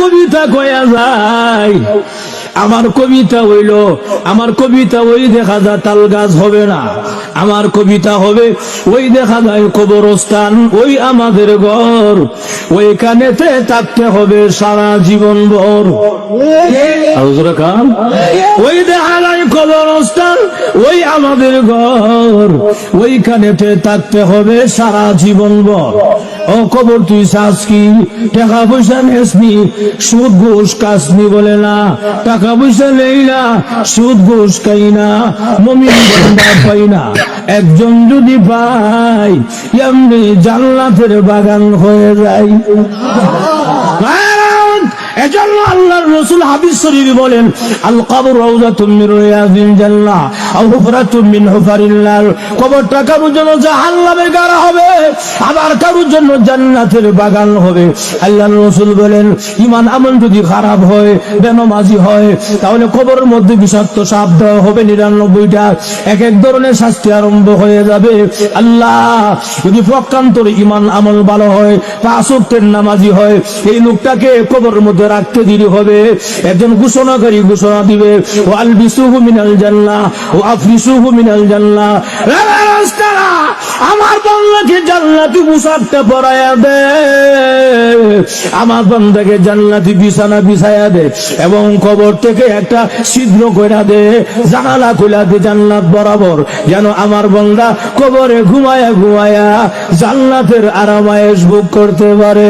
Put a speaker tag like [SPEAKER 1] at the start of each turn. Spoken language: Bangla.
[SPEAKER 1] কবিতা কয়া যায়, আমার কবিতা হইল, আমার কবিতা ওই দেখা যায় তাল গাছ হবে না, আমার কবিতা হবে ওই দেখা যায় কবরস্থান, ওই আমাদের ঘর, ওইখানেতে থাকতে হবে সারা জীবন ভর। ওই দেখা যায় কবরস্থান, ওই আমাদের ঘর, ওইখানেতে থাকতে হবে সারা জীবন ভর। ও কবর তুই চাস কি, টাকা পয়সা নেসনি, সুদ ঘুষ কাসনি বলে না, টাকা পয়সা নেই না, সুদ ঘুষ খাই না, মুমিন বান্দা পাই না, একজন যদি পাই এমনি জান্নাতের বাগান হয়ে যায়। এজন্য আল্লাহর রাসূল হাদিস শরীফে বলেন, আল কবর রাউযাতুম মিন রিয়াযিল জান্নাহ আও হুফরাতুম মিন হুফারিন নার। কবরটা কারোর জন্য জাহান্নামের গাড়া হবে, আবার কারোর জন্য জান্নাতের বাগান হবে। আল্লাহর রাসূল বলেন, ঈমান আমল যদি খারাপ হয়, বেনামাজি হয়, তাহলে কবরের মধ্যে বিষাক্ত সাপ দেওয়া হবে ৯৯টা, এক এক ধরনের শাস্তি আরম্ভ হয়ে যাবে। আল্লাহ যদি প্রকান্তরে ঈমান আমল ভালো হয়, ৫ ওয়াক্তের নামাজি হয়, এই লোকটাকে কবরের মধ্যে রাখতে দেরি হবে। একজন ঘোষণাকারী ঘোষণা দিবে, ওয়াল বিসুহু মিনাল জান্নাহ ওয়া আফরিসুহু মিনাল জান্নাহ। আমার বান্দাকে জান্নাতি পোশাকটা পরায়া দে, আমার বান্দাকে জান্নাতি বিছানা বিছায়া দে, এবং কবর থেকে একটা ছিদ্র কইরা দে, জানালা খুলা দে জান্নাত বরাবর, যেন আমার বান্দা কবরে ঘুমায়া ঘুমায়া জান্নাতের আরামায়েশ ভোগ করতে পারে।